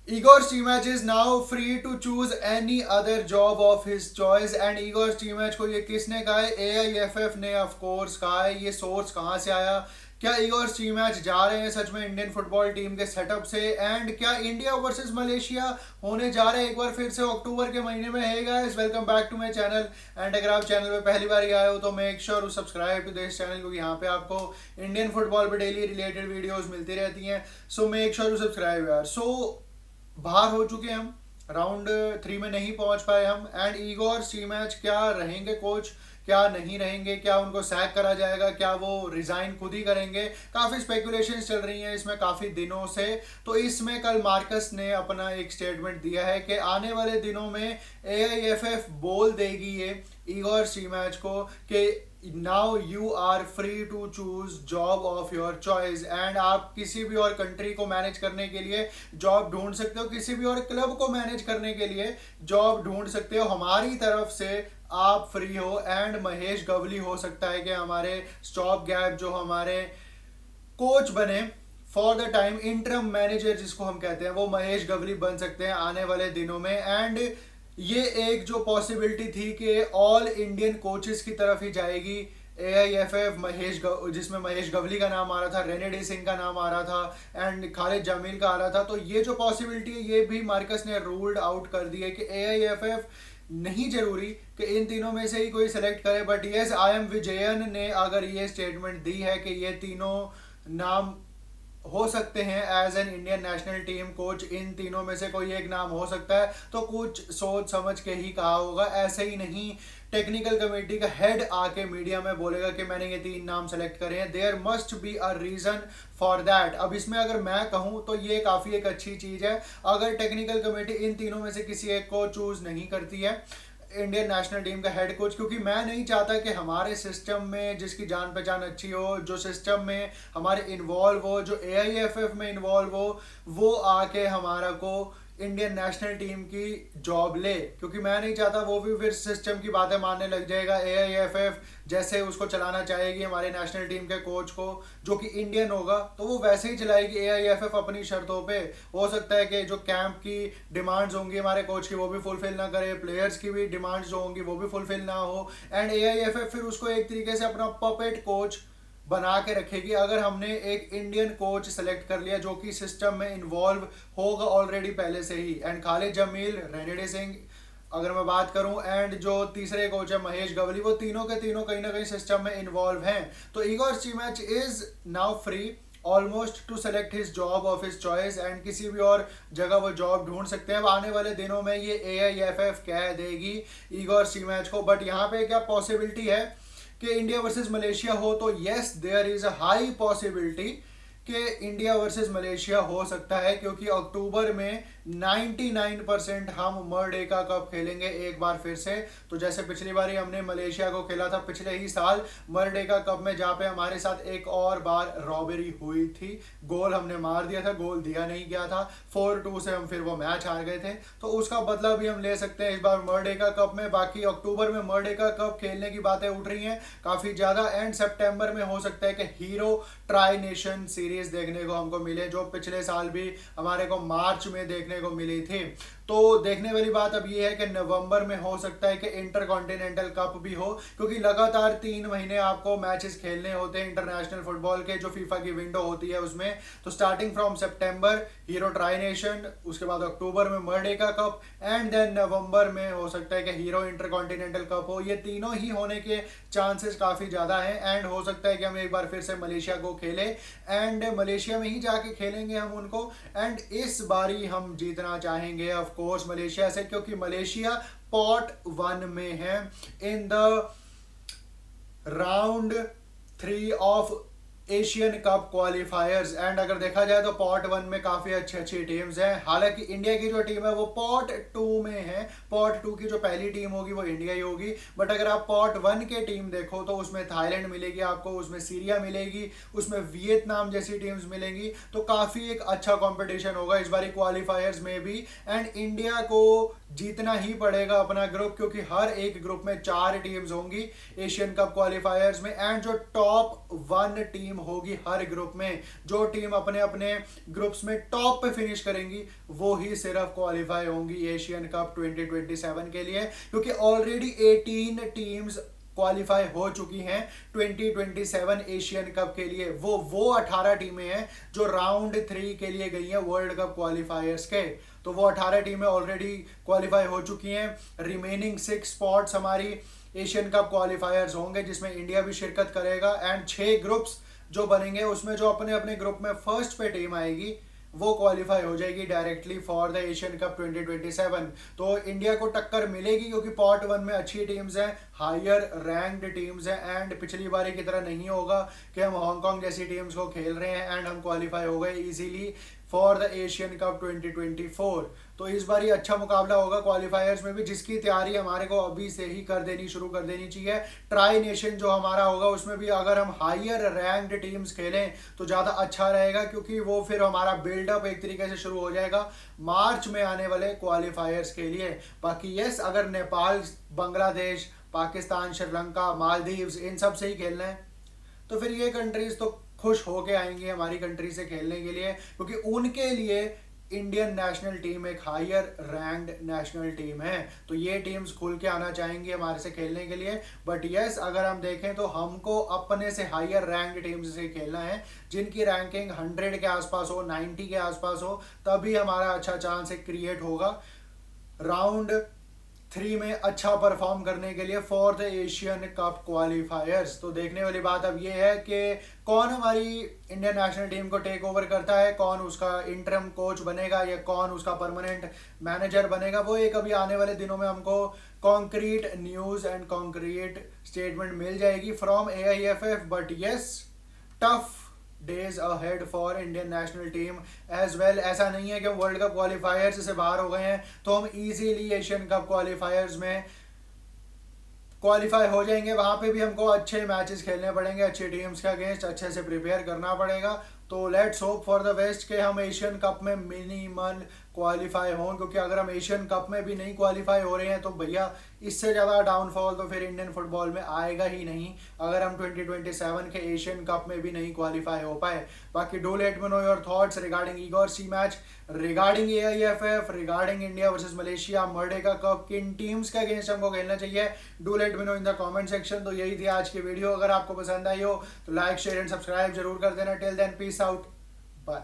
Igor Stimac is now free to choose any other job of his choice and Igor Stimac को ये किसने कहा है? AIFF ने ऑफ कोर्स कहा है। ये सोर्स कहाँ से आया? क्या इगोर स्टीमैच जा रहे हैं सच में इंडियन फुटबॉल टीम के सेटअप से? एंड क्या इंडिया वर्सेस मलेशिया होने जा रहे हैं एक बार फिर से अक्टूबर के महीने में? Hey guys, welcome back to my channel. And अगर आप चैनल पे पहली बार ही आए हो तो make sure to subscribe to this channel, क्योंकि यहाँ पे आपको इंडियन फुटबॉल पे डेली रिलेटेड वीडियोस मिलती रहती हैं। So make sure to subscribe यार। सो बाहर हो चुके हम, राउंड 3 में नहीं पहुंच पाए हम। एंड ईगोर स्टीमैच क्या रहेंगे कोच, क्या नहीं रहेंगे? क्या उनको सैक करा जाएगा? क्या वो रिजाइन खुद ही करेंगे? काफी स्पेकुलेशंस चल रही हैं इसमें काफी दिनों से। तो इसमें कल मार्कस ने अपना एक स्टेटमेंट दिया है कि आने वाले दिनों में एआईएफएफ बोल देगी ये ईगोर स्टीमैच को कि now you are free to choose job of your choice. And आप किसी भी और कंट्री को मैनेज करने के लिए जॉब ढूंढ सकते हो, किसी भी और क्लब को मैनेज करने के लिए जॉब ढूंढ सकते हो। हमारी तरफ से आप फ्री हो। एंड महेश गवली हो सकता है कि हमारे स्टॉप गैप जो हमारे कोच बने for the time, interim manager जिसको हम कहते हैं, वो महेश गवली बन सकते हैं आने वाले दिनों में। एंड ये एक जो पॉसिबिलिटी थी कि ऑल इंडियन कोचेस की तरफ ही जाएगी एआईएफएफ, जिसमें महेश गवली का नाम आ रहा था, रेनेडी सिंह का नाम आ रहा था एंड खालिद जामील का आ रहा था। तो ये जो पॉसिबिलिटी है ये भी मार्कस ने रूल्ड आउट कर दी है कि एआईएफएफ नहीं जरूरी कि इन तीनों में से ही कोई सेलेक्ट करे। But yes, I am Vijayan ने अगर ये स्टेटमेंट दी है कि ये तीनों नाम हो सकते हैं as an Indian national team coach, इन तीनों में से कोई एक नाम हो सकता है, तो कुछ सोच समझ के ही कहा होगा। ऐसे ही नहीं टेक्निकल कमेटी का हेड आके मीडिया में बोलेगा कि मैंने ये 3 नाम सेलेक्ट करे हैं। There must be a reason for that. अब इसमें अगर मैं कहूं तो ये काफी एक अच्छी चीज है अगर टेक्निकल कमेटी इन तीनों में से किसी एक को चूज नहीं करती है इंडियन नेशनल टीम का हेड कोच, क्योंकि मैं नहीं चाहता कि हमारे सिस्टम में जिसकी जान पहचान अच्छी हो, जो सिस्टम में हमारे इन्वॉल्व हो, जो एआईएफएफ में इन्वॉल्व हो, वो आके हमारा को इंडियन नेशनल टीम की जॉब ले। क्योंकि मैं नहीं चाहता वो भी फिर सिस्टम की बातें मानने लग जाएगा। एआईएफएफ जैसे उसको चलाना चाहेगी हमारे नेशनल टीम के कोच को, जो कि इंडियन होगा, तो वो वैसे ही चलाएगी एआईएफएफ अपनी शर्तों पे। हो सकता है कि जो कैंप की डिमांड्स होंगी हमारे कोच की वो भी फुलफिल ना करे, प्लेयर्स की भी डिमांड्स जो होंगी वो भी फुलफिल ना हो। एंड एआईएफएफ फिर उसको एक तरीके से अपना पपेट कोच बना के रखेगी। अगर हमने एक इंडियन कोच सेलेक्ट कर लिया जो कि सिस्टम में इन्वॉल्व होगा ऑलरेडी पहले से ही, एंड खालिद जमील, रेनेडी सिंह अगर मैं बात करूं, एंड जो तीसरे कोच है महेश गवली, वो तीनों के तीनों कहीं ना कहीं सिस्टम में इन्वॉल्व हैं। तो Igor Stimac is now free almost to select his job of his choice and किसी भी और जगह वो जॉब ढूंढ सकते हैं। अब आने वाले दिनों में ये एआईएफएफ कह देगी ईगोर स्टीमैच को। बट यहाँ पे क्या पॉसिबिलिटी है कि इंडिया वर्सेस मलेशिया हो? तो yes, there is a high possibility कि इंडिया वर्सेस मलेशिया हो सकता है, क्योंकि अक्टूबर में 99% हम मर्डेका कप खेलेंगे एक बार फिर से। तो जैसे पिछली बार ही हमने मलेशिया को खेला था पिछले ही साल मर्डेका कप में, जहाँ पे हमारे साथ एक और बार रॉबरी हुई थी, गोल हमने मार दिया था, गोल दिया नहीं गया था, 4-2 से हम फिर वो मैच हार गए थे। तो उसका बदला भी हम ले सकते हैं इस बार मर्डेका कप में। बाकी अक्टूबर में मर्डेका कप खेलने की बातें उठ रही हैं काफी ज्यादा। एंड सितंबर में हो सकता है कि हीरो ट्राई नेशन सीरीज देखने को हमको मिले, जो पिछले साल भी हमारे को मार्च में देखने को मिली थी। तो देखने वाली बात अब ये है कि नवंबर में हो सकता है कि इंटर कॉन्टिनेंटल कप भी हो, क्योंकि लगातार 3 महीने आपको मैचेस खेलने होते हैं इंटरनेशनल फुटबॉल के, जो फीफा की विंडो होती है उसमें। तो starting from September hero tri nation, उसके बाद अक्टूबर में मर्डेका कप, एंड देन नवंबर में हो सकता है कि हीरो इंटर कॉन्टिनेंटल कप हो। ये तीनों ही होने के चांसेस काफी ज्यादा हैं। एंड हो सकता है कि हम एक बार फिर से मलेशिया को खेले, एंड मलेशिया में ही जाके खेलेंगे हम उनको। एंड इस बारी हम जीतना चाहेंगे ऑफ कोर्स मलेशिया से, क्योंकि मलेशिया पॉट 1 में है in the round 3 of Asian cup क्वालिफायर्स। And अगर देखा जाए तो पॉट 1 में काफी अच्छी अच्छी टीम्स हैं। हालांकि इंडिया की जो टीम है वो पॉट 2 में है, पॉट 2 की जो पहली टीम होगी वो इंडिया ही होगी। बट अगर आप पॉट 1 के टीम देखो तो उसमें थाईलैंड मिलेगी आपको, उसमें सीरिया मिलेगी, उसमें वियतनाम जैसी टीम्स मिलेंगी। तो काफी एक अच्छा कंपटीशन होगा इस बारी क्वालिफायर्स में भी। एंड इंडिया को जीतना ही पड़ेगा अपना ग्रुप, क्योंकि हर एक ग्रुप में 4 टीम्स होंगी एशियन कप क्वालिफायर्स में। एंड जो टॉप 1 टीम होगी हर ग्रुप में, जो टीम अपने अपने ग्रुप्स में टॉप पे फिनिश करेंगी वो ही सिर्फ क्वालिफाई होंगी एशियन कप 2027 के लिए, क्योंकि ऑलरेडी 18 टीम्स क्वालिफाई हो चुकी हैं 2027 एशियन कप के लिए। वो 18 टीमें हैं जो राउंड 3 के लिए गई हैं वर्ल्ड कप क्वालिफायर्स के, तो वो 18 टीमें ऑलरेडी क्वालिफाई हो चुकी हैं। रिमेनिंग 6 स्पॉट्स हमारी एशियन कप क्वालिफायर्स होंगे जिसमें इंडिया भी शिरकत करेगा, एंड 6 ग्रुप्स जो बनेंगे उसमें जो अपने अपने ग्रुप में फर्स्ट पे टीम आएगी वो क्वालिफाई हो जाएगी directly for the Asian cup 2027। तो इंडिया को टक्कर मिलेगी क्योंकि पॉट 1 में अच्छी टीम्स हैं, हायर रैंक्ड टीम्स हैं, एंड पिछली बारी की तरह नहीं होगा कि हम हांगकांग जैसी टीम्स को खेल रहे हैं एंड हम क्वालिफाई हो गए easily for the Asian cup 2024। तो इस बार ही अच्छा मुकाबला होगा क्वालिफायर्स में भी, जिसकी तैयारी हमारे को अभी से ही शुरू कर देनी चाहिए। ट्राई नेशन जो हमारा होगा उसमें भी अगर हम हायर रैंक्ड टीम्स खेलें तो ज़्यादा अच्छा रहेगा, क्योंकि वो फिर हमारा बिल्डअप एक तरीके से शुरू हो जाएगा मार्च में आने वाले क्वालिफायर्स के लिए। बाकी यस, अगर नेपाल, बांग्लादेश, पाकिस्तान, श्रीलंका, मालदीव्स इन सब से ही खेलना है तो फिर ये कंट्रीज तो खुश होके आएंगे हमारी कंट्री से खेलने के लिए, क्योंकि उनके लिए इंडियन नेशनल टीम एक हायर रैंक्ड नेशनल टीम है। तो ये टीम्स खुल के आना चाहेंगी हमारे से खेलने के लिए। बट यस, अगर हम देखें तो हमको अपने से हायर रैंक्ड टीम्स से खेलना है जिनकी रैंकिंग 100 के आसपास हो, 90 के आसपास हो, तभी हमारा अच्छा चांस क्रिएट होगा राउंड 3 में अच्छा परफॉर्म करने के लिए फॉर द एशियन कप क्वालिफायर्स। तो देखने वाली बात अब ये है कि कौन हमारी इंडियन नेशनल टीम को टेक ओवर करता है, कौन उसका इंटरम कोच बनेगा या कौन उसका परमानेंट मैनेजर बनेगा। वो एक अभी आने वाले दिनों में हमको concrete news and concrete statement मिल जाएगी from AIFF। But yes, tough days ahead for Indian national team as well. ऐसा नहीं है कि हम वर्ल्ड कप क्वालिफायर्स से बाहर हो गए हैं तो हम इजीली एशियन कप क्वालिफायर्स में क्वालिफाई हो जाएंगे। वहां पे भी हमको अच्छे मैचेस खेलने पड़ेंगे, अच्छी टीम्स के अगेंस्ट अच्छे से प्रिपेयर करना पड़ेगा। तो let's hope for the best कि हम एशियन कप में मिनिमम क्वालिफाई हों, क्योंकि अगर हम एशियन कप में भी नहीं क्वालिफाई हो रहे हैं तो भैया इससे ज़्यादा डाउनफॉल तो फिर इंडियन फुटबॉल में आएगा ही नहीं, अगर हम 2027 के एशियन कप में भी नहीं क्वालिफाई हो पाए। बाकी do let me know your thoughts regarding Igor Stimac, regarding AIFF, regarding India versus Malaysia, Merdeka cup, किन टीम्स के अगेंस्ट हमको खेलना चाहिए, do let me know in the comment section. तो यही थी आज की वीडियो। अगर आपको पसंद आई हो तो लाइक, शेयर एंड सब्सक्राइब जरूर कर देना। Till then peace out, bye.